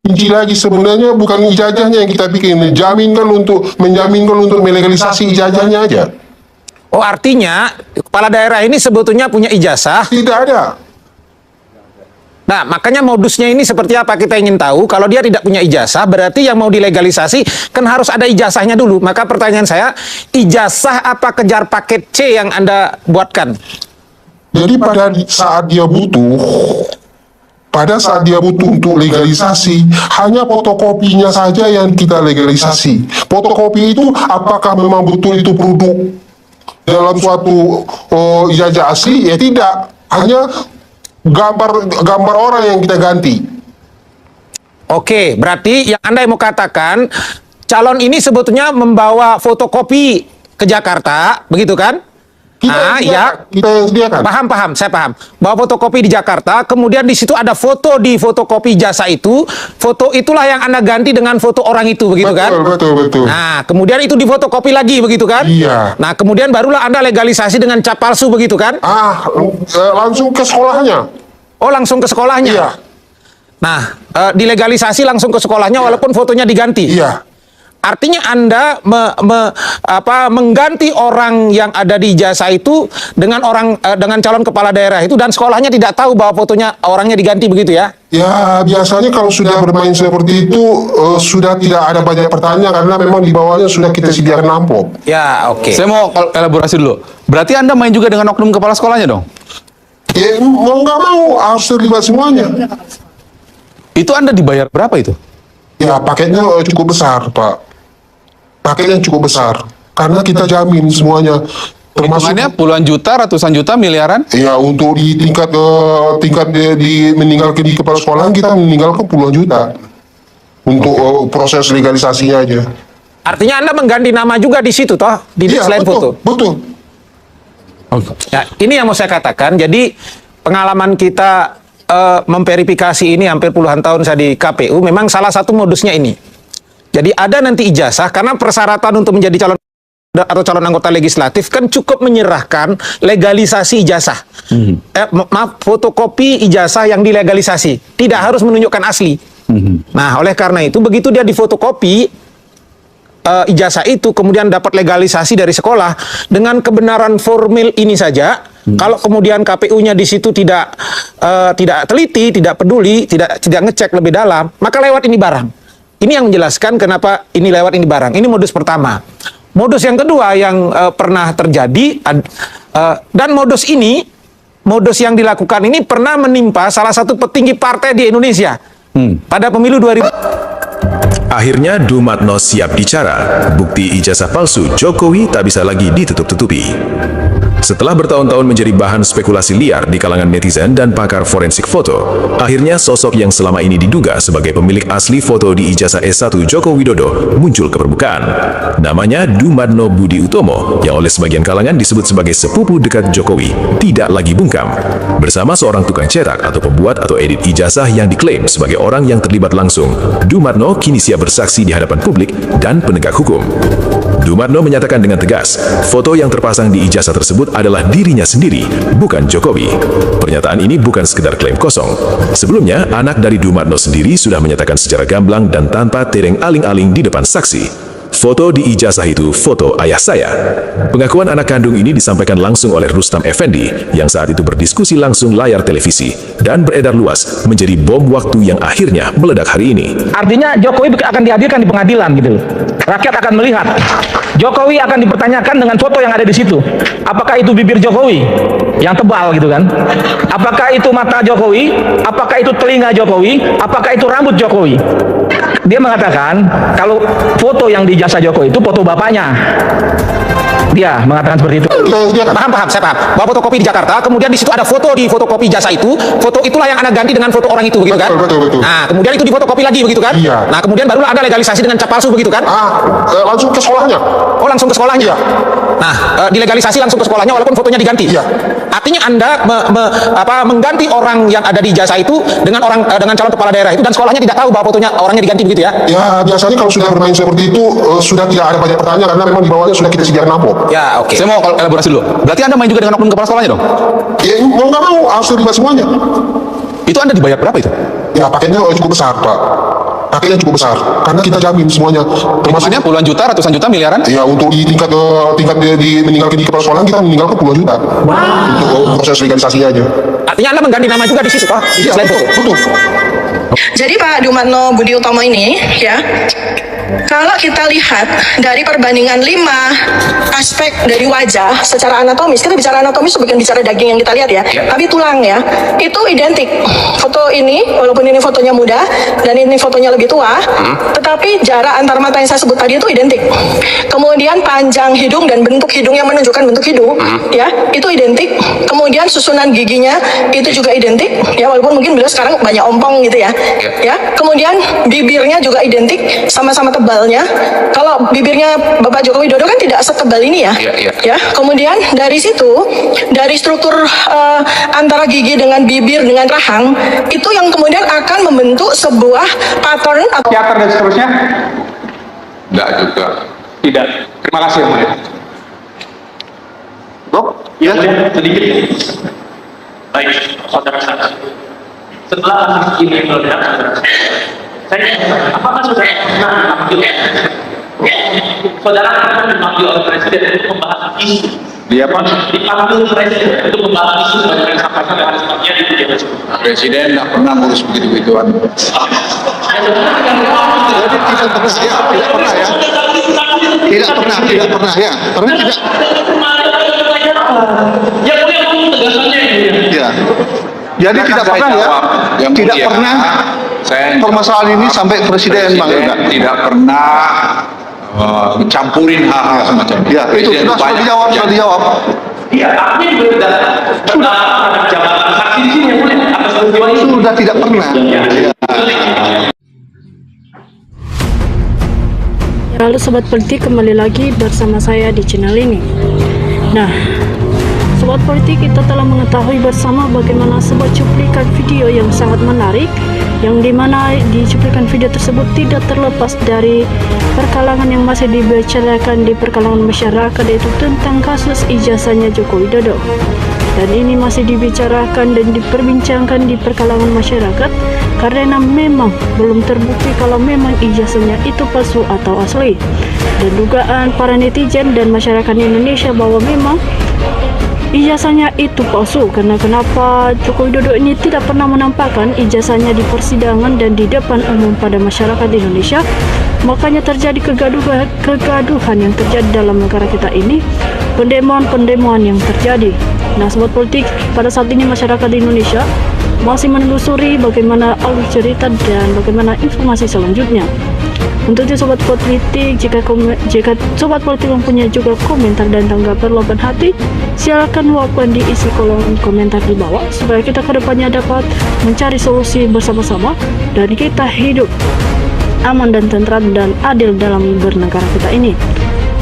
Kunci lagi sebenarnya bukan ijazahnya yang kita bikin, menjaminkan untuk melegalisasi ijazahnya aja. Oh, artinya kepala daerah ini sebetulnya punya ijazah. Tidak ada. Nah, makanya modusnya ini seperti apa kita ingin tahu. Kalau dia tidak punya ijazah, berarti yang mau dilegalisasi kan harus ada ijazahnya dulu. Maka pertanyaan saya, ijazah apa kejar paket C yang Anda buatkan? Jadi pada saat dia butuh untuk legalisasi, hanya fotokopinya saja yang kita legalisasi. Fotokopi itu apakah memang betul itu produk dalam suatu ijazah asli? Ya tidak, hanya gambar orang yang kita ganti. Oke, berarti yang Anda mau katakan, calon ini sebetulnya membawa fotokopi ke Jakarta, begitu kan? Kita yang sediakan. Paham, saya paham. Bawa fotokopi di Jakarta, kemudian di situ ada foto di fotokopi jasa itu, foto itulah yang Anda ganti dengan foto orang itu, begitu kan? Betul. Nah, kemudian itu difotokopi lagi, begitu kan? Iya. Nah, kemudian barulah Anda legalisasi dengan cap palsu, begitu kan? Langsung ke sekolahnya. Oh, langsung ke sekolahnya? Iya. Nah, dilegalisasi langsung ke sekolahnya walaupun fotonya diganti? Iya. Artinya Anda mengganti orang yang ada di jasa itu dengan calon kepala daerah itu, dan sekolahnya tidak tahu bahwa fotonya orangnya diganti, begitu ya? Ya, biasanya kalau sudah bermain seperti itu sudah tidak ada banyak pertanyaan karena memang di bawahnya sudah kita sediakan amplop. Ya, oke. Saya mau elaborasi dulu. Berarti Anda main juga dengan oknum kepala sekolahnya dong? Ya, mau nggak mau harus terlibat semuanya. Itu Anda dibayar berapa itu? Ya, paketnya cukup besar, Pak. Paketnya cukup besar karena kita jamin semuanya, termasuk Hitungannya puluhan juta, ratusan juta, miliaran? ya untuk di tingkat meninggalkan di kepala sekolah kita meninggalkan puluhan juta untuk proses legalisasinya aja. Artinya Anda mengganti nama juga di situ, toh? Selain foto? Betul. Ya, ini yang mau saya katakan. Jadi pengalaman kita memverifikasi ini hampir puluhan tahun saya di KPU, memang salah satu modusnya ini. Jadi ada nanti ijazah, karena persyaratan untuk menjadi calon atau calon anggota legislatif kan cukup menyerahkan legalisasi ijazah. Fotokopi ijazah yang dilegalisasi. Tidak harus menunjukkan asli. Nah, oleh karena itu, begitu dia difotokopi ijazah itu, kemudian dapat legalisasi dari sekolah, dengan kebenaran formil ini saja, kalau kemudian KPU-nya di situ tidak teliti, tidak peduli, tidak ngecek lebih dalam, maka lewat ini barang. Ini yang menjelaskan kenapa ini lewat ini barang. Ini modus pertama. Modus yang kedua yang pernah terjadi, dan modus yang dilakukan ini pernah menimpa salah satu petinggi partai di Indonesia pada pemilu 2000. Akhirnya Dumatno siap bicara. Bukti ijazah palsu Jokowi tak bisa lagi ditutup-tutupi. Setelah bertahun-tahun menjadi bahan spekulasi liar di kalangan netizen dan pakar forensik foto, akhirnya sosok yang selama ini diduga sebagai pemilik asli foto di ijazah S1 Joko Widodo muncul ke permukaan. Namanya Dumatno Budi Utomo, yang oleh sebagian kalangan disebut sebagai sepupu dekat Jokowi, tidak lagi bungkam. Bersama seorang tukang cetak atau pembuat atau edit ijazah yang diklaim sebagai orang yang terlibat langsung, Dumatno kini siap bersaksi di hadapan publik dan penegak hukum. Dumatno menyatakan dengan tegas, foto yang terpasang di ijazah tersebut adalah dirinya sendiri, bukan Jokowi. Pernyataan ini bukan sekedar klaim kosong. Sebelumnya, anak dari Dumatno sendiri sudah menyatakan secara gamblang dan tanpa tereng aling-aling di depan saksi. Foto di ijazah itu foto ayah saya. Pengakuan anak kandung ini disampaikan langsung oleh Rustam Effendi yang saat itu berdiskusi langsung layar televisi dan beredar luas menjadi bom waktu yang akhirnya meledak hari ini. Artinya Jokowi akan dihadirkan di pengadilan gitu. Rakyat akan melihat. Jokowi akan dipertanyakan dengan foto yang ada di situ. Apakah itu bibir Jokowi yang tebal gitu kan? Apakah itu mata Jokowi? Apakah itu telinga Jokowi? Apakah itu rambut Jokowi? Dia mengatakan kalau foto yang di ijazah Jokowi itu foto bapaknya. Dia mengatakan seperti itu. Paham, saya paham. Bawa fotokopi di Jakarta, kemudian di situ ada foto di fotokopi jasa itu, foto itulah yang Anda ganti dengan foto orang itu, begitu kan? Betul. Nah, kemudian itu difotokopi lagi, begitu kan? Iya. Nah, kemudian barulah Anda legalisasi dengan cap palsu, begitu kan? Langsung ke sekolahnya. Oh, langsung ke sekolahnya? Iya. Nah, dilegalisasi langsung ke sekolahnya walaupun fotonya diganti? Iya. Artinya Anda mengganti orang yang ada di jasa itu dengan calon kepala daerah itu, dan sekolahnya tidak tahu bahwa fotonya orangnya diganti, begitu ya? Ya, biasanya kalau sudah bermain seperti itu sudah tidak ada banyak pertanyaan karena memang di bawahnya sudah kita sediakan amplop. Ya, oke. Saya mau elaborasi dulu. Berarti Anda main juga dengan oknum kepala sekolahnya dong? Ya, mau nggak mau harus terlibat semuanya. Itu Anda dibayar berapa itu? Ya, paketnya cukup besar, Pak. paketnya cukup besar karena kita jamin semuanya, termasuk Hitungannya puluhan juta, ratusan juta, miliaran? ya untuk di tingkat meninggalkan di kepala sekolah kita meninggalkan puluhan juta untuk proses legalisasinya aja. Artinya Anda mengganti nama juga di situ, toh? Iya, Selain betul, foto. betul. Jadi Pak Dumatno Budi Utomo ini ya, kalau kita lihat dari perbandingan 5 aspek dari wajah secara anatomis, kita bicara anatomis bukan bicara daging yang kita lihat ya, tapi tulang ya, itu identik. Foto ini, walaupun ini fotonya muda dan ini fotonya lebih tua, tetapi jarak antar mata yang saya sebut tadi itu identik. Kemudian panjang hidung dan bentuk hidung yang menunjukkan bentuk hidung, ya, itu identik. Kemudian susunan giginya itu juga identik, ya, walaupun mungkin beliau sekarang banyak ompong gitu ya. Ya, kemudian bibirnya juga identik, sama-sama tebalnya. Kalau bibirnya Bapak Joko Widodo kan tidak setebal ini ya. Ya, kemudian dari situ, dari struktur antara gigi dengan bibir dengan rahang, itu yang kemudian akan membentuk sebuah pattern atau teater dan seterusnya? Enggak juga. Tidak. Terima kasih yang mulia. Dok? Ya. Sedikit. Baik, saudara saudara. Setelah kasus ini meledak, saya apakah saudara pernah saudara pernah dipanggil oleh presiden untuk membahas isu? Dia apa? Dipanggil presiden untuk membahas isu sebagai yang sampaikan dengan sebabnya di pejabat. Presiden nggak pernah ngurus begitu-begituan. Jadi tidak pernah ya. Tidak pernah ya. Karena tidak. Ya boleh ngomong tegasannya ya. Ya. Jadi tidak pernah ya. Tidak pernah. Permasalahan ini sampai presiden Bang Yuda. Tidak pernah campurin hal-hal semacam itu. Ya, itu sudah dijawab. Iya, artinya juga tidak pernah ada jabatan saksi di sini yang boleh atas peristiwa ini. Sudah tidak pernah. Ya. Lalu Sobat Politik, kembali lagi bersama saya di channel ini. Nah, Sobat Politik, kita telah mengetahui bersama bagaimana sebuah cuplikan video yang sangat menarik, yang dimana di cuplikan video tersebut tidak terlepas dari perkalangan yang masih dibicarakan di perkalangan masyarakat, yaitu tentang kasus ijazahnya Joko Widodo. Dan ini masih dibicarakan dan diperbincangkan di perkalangan masyarakat karena memang belum terbukti kalau memang ijazahnya itu palsu atau asli. Dan dugaan para netizen dan masyarakat Indonesia bahwa memang ijazahnya itu palsu. Karena kenapa Joko Widodo ini tidak pernah menampakkan ijazahnya di persidangan dan di depan umum pada masyarakat Indonesia, makanya terjadi kegaduhan yang terjadi dalam negara kita ini, pendemoan yang terjadi. Nah, Sobat Politik, pada saat ini masyarakat Indonesia masih menelusuri bagaimana alur cerita dan bagaimana informasi selanjutnya. Untuk itu Sobat Politik, jika Sobat Politik mempunyai juga komentar dan tanggapan luapan hati, silakan luapkan di isi kolom komentar di bawah supaya kita kedepannya dapat mencari solusi bersama-sama dan kita hidup aman dan tentram dan adil dalam bernegara kita ini.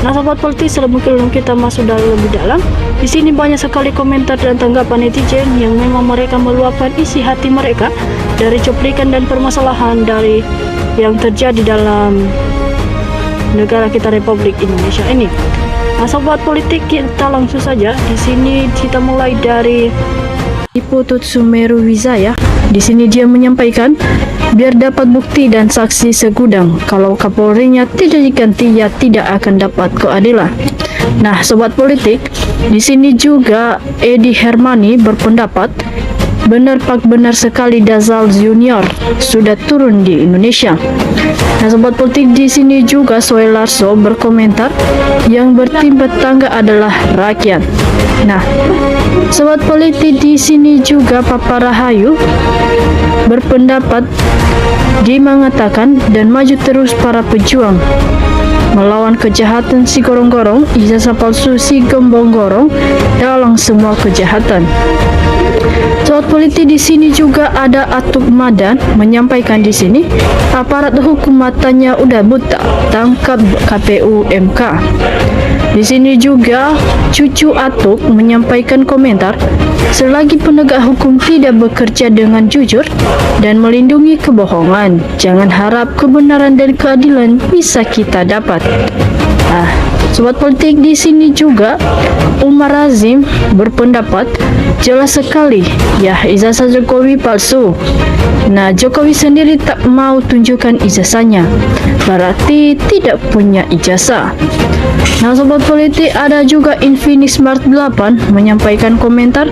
Nah, Sobat Politik, sebelum kita masuk lebih dalam, di sini banyak sekali komentar dan tanggapan netizen yang memang mereka meluapkan isi hati mereka dari cuplikan dan permasalahan dari yang terjadi dalam negara kita Republik Indonesia ini. Nah, Sobat Politik, kita langsung saja. Di sini kita mulai dari Putut Sumeru Wijaya. Di sini dia menyampaikan, biar dapat bukti dan saksi segudang. Kalau Kapolrinya tidak diganti, ya tidak akan dapat keadilan. Nah, Sobat Politik, di sini juga Edi Hermani berpendapat, benar Pak, benar sekali Dazal Junior sudah turun di Indonesia. Nah, Sobat Politik, di sini juga Soelarso berkomentar, yang bertimba tangga adalah rakyat. Nah, Sobat Politik, di sini juga Papa Rahayu berpendapat, dia mengatakan dan maju terus para pejuang melawan kejahatan si gorong-gorong, ijazah palsu si gembong-gorong dalam semua kejahatan. Sobat Politik, di sini juga ada Atuk Madan menyampaikan, di sini aparat hukum matanya udah buta, tangkap KPU MK. Di sini juga cucu Atuk menyampaikan komentar, selagi penegak hukum tidak bekerja dengan jujur dan melindungi kebohongan, jangan harap kebenaran dan keadilan bisa kita dapat. Sobat Politik, di sini juga Umar Razim berpendapat, jelas sekali ya, ijazah Jokowi palsu. Nah, Jokowi sendiri tak mau tunjukkan ijazahnya, berarti tidak punya ijazah. Nah, sobat politik, ada juga Infinix Smart 8 menyampaikan komentar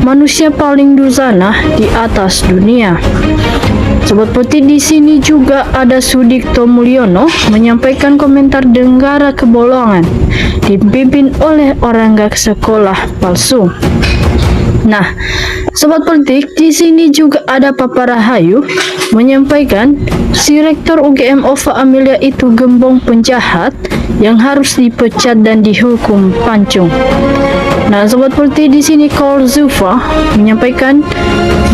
manusia paling dusana di atas dunia. Sobat politik, di sini juga ada Sudikto Mulyono menyampaikan komentar Denggara kebolongan dipimpin oleh orang gak sekolah palsu. Nah, sobat politik, di sini juga ada Papa Rahayu menyampaikan si Rektor UGM Ova Amelia itu gembong penjahat yang harus dipecat dan dihukum pancung. Nah, sobat politik, di sini Call Zufa menyampaikan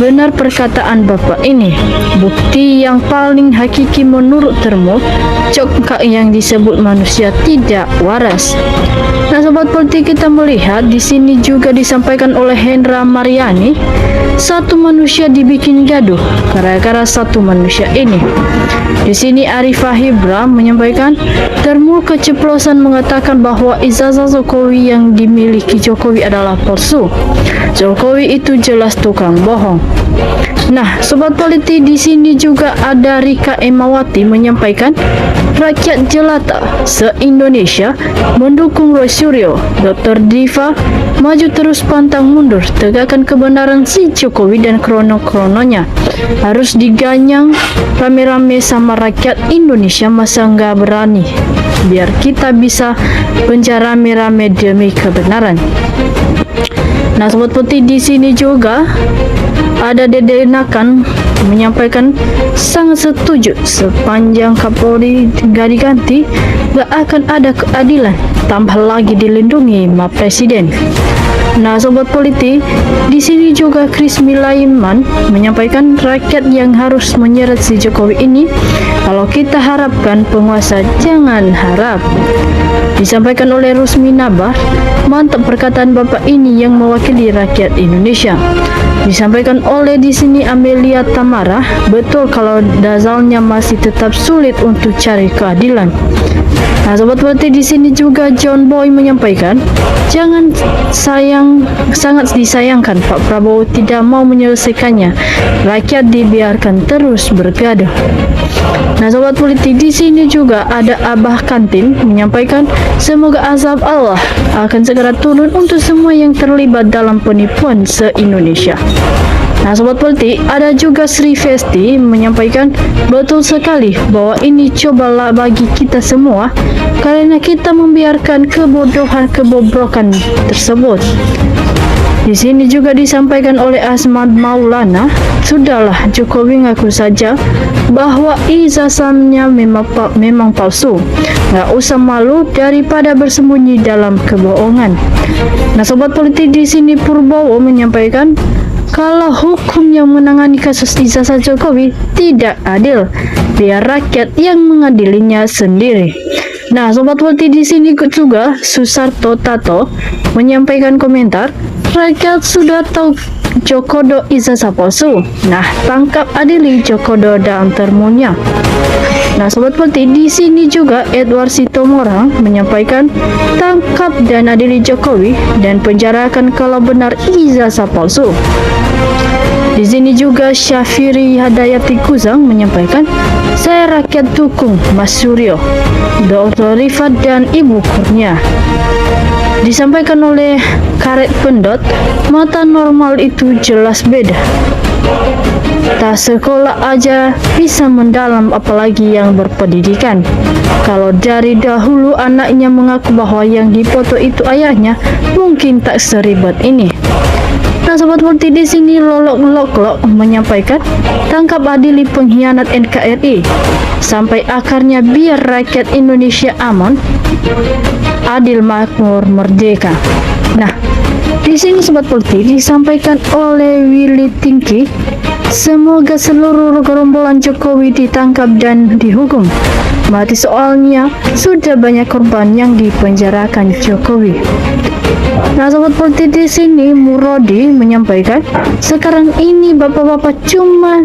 benar perkataan Bapak ini. Bukti yang paling hakiki menurut Termo, cokak yang disebut manusia tidak waras. Nah, sobat politik, kita melihat di sini juga disampaikan oleh Hendra Mariani, satu manusia dibikin gaduh gara-gara satu manusia ini. Di sini Arifah Hibra menyampaikan Termo keceplosan mengatakan bahwa ijazah Jokowi yang dimiliki Jokowi adalah palsu. Jokowi itu jelas tukang bohong. Nah, sobat politik, di sini juga ada Rika Emawati menyampaikan rakyat jelata se-Indonesia mendukung Roy Suryo, Dr. Diva maju terus pantang mundur, tegakkan kebenaran si Jokowi dan krono-krononya harus diganyang rame-rame sama rakyat Indonesia, masa nggak berani, biar kita bisa penjara rame-rame demi kebenaran. Nah, sobat putih, di sini juga ada Dede Nakan menyampaikan sangat setuju sepanjang Kapolri gak diganti gak akan ada keadilan, tambah lagi dilindungi sama Presiden. Nah, sobat politik, di sini juga Chris Milaiman menyampaikan rakyat yang harus menyeret si Jokowi ini. Kalau kita harapkan penguasa, jangan harap. Disampaikan oleh Rusmi Nabar, mantap perkataan Bapak ini yang mewakili rakyat Indonesia. Disampaikan oleh di sini Amelia Tamara, betul kalau Dazalnya masih tetap sulit untuk cari keadilan. Nah, sobat politik, di sini juga John Boy menyampaikan, sangat disayangkan Pak Prabowo tidak mau menyelesaikannya. Rakyat dibiarkan terus bergaduh. Nah, sobat politik, di sini juga ada Abah Kantin menyampaikan semoga azab Allah akan segera turun untuk semua yang terlibat dalam penipuan se-Indonesia. Nah, sobat politik, ada juga Sri Vesti menyampaikan betul sekali bahwa ini cobalah bagi kita semua karena kita membiarkan kebobrokan tersebut. Di sini juga disampaikan oleh Asmad Maulana, sudahlah Jokowi ngaku saja bahwa ijazahnya memang palsu. Nggak usah malu daripada bersembunyi dalam kebohongan. Nah, sobat politik, di sini Purbowo menyampaikan kalau hukum yang menangani kasus ijazah Jokowi tidak adil, biar rakyat yang mengadilinya sendiri. Nah, sobat politik, di sini juga Susarto Tato menyampaikan komentar, rakyat sudah tahu Jokodo ijazah palsu. Nah, tangkap adili Jokodo dan Termonya. Nah, sobat politik, di sini juga Edward Sitomorang menyampaikan tangkap dan adili Jokowi dan penjarakan kalau benar ijazah palsu. Di sini juga Syafiri Hadayati Kuzang menyampaikan, saya rakyat dukung Mas Suryo, Dr. Rifat dan Ibu Kurnia. Disampaikan oleh Karet Pendot, mata normal itu jelas beda. Tak sekolah aja bisa mendalam, apalagi yang berpendidikan. Kalau dari dahulu anaknya mengaku bahwa yang dipoto itu ayahnya, mungkin tak seribet ini. Nah, sobat politik, di sini Lolok menyampaikan tangkap adili pengkhianat NKRI sampai akarnya biar rakyat Indonesia aman, adil, makmur, merdeka. Nah, di sini sobat politik disampaikan oleh Willy Tingki, semoga seluruh gerombolan Jokowi ditangkap dan dihukum mati, soalnya sudah banyak korban yang dipenjarakan Jokowi. Nah, sobat politik, di sini Murodi menyampaikan sekarang ini bapak-bapak cuma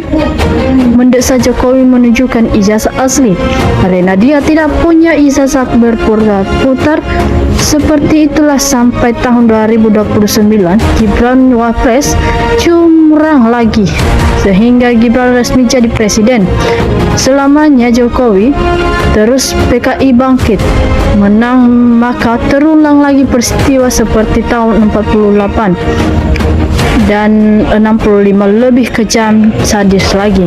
mendesak Jokowi menunjukkan ijazah asli karena dia tidak punya ijazah berputar-putar Seperti itulah sampai tahun 2029 Gibran Wapres curang lagi sehingga Gibran resmi jadi presiden. Selamanya Jokowi terus PKI bangkit menang, maka terulang lagi peristiwa seperti tahun 48 dan 65 lebih kejam sadis lagi.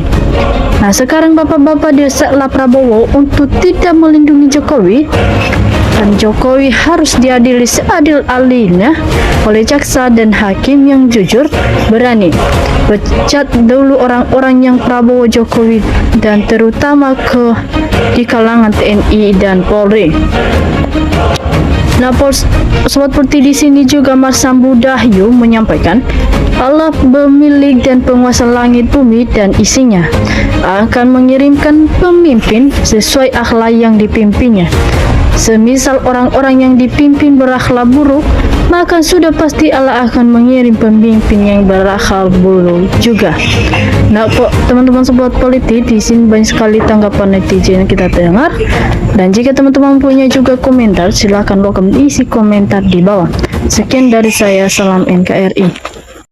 Nah, sekarang bapak-bapak desaklah Prabowo untuk tidak melindungi Jokowi, dan Jokowi harus diadili seadil-adilnya oleh jaksa dan hakim yang jujur, berani pecat dulu orang-orang yang Prabowo Jokowi dan terutama di kalangan TNI dan Polri. Nah, Sobat Politi, di sini juga Mas Sambudahyu menyampaikan Allah pemilik dan penguasa langit bumi dan isinya akan mengirimkan pemimpin sesuai akhlak yang dipimpinnya. Semisal orang-orang yang dipimpin berakhlak buruk, maka sudah pasti Allah akan mengirim pemimpin yang berakhlak buruk juga. Nah, teman-teman Sobat Politik, di sini banyak sekali tanggapan netizen yang kita dengar. Dan jika teman-teman punya juga komentar, silahkan isi komentar di bawah. Sekian dari saya, salam NKRI.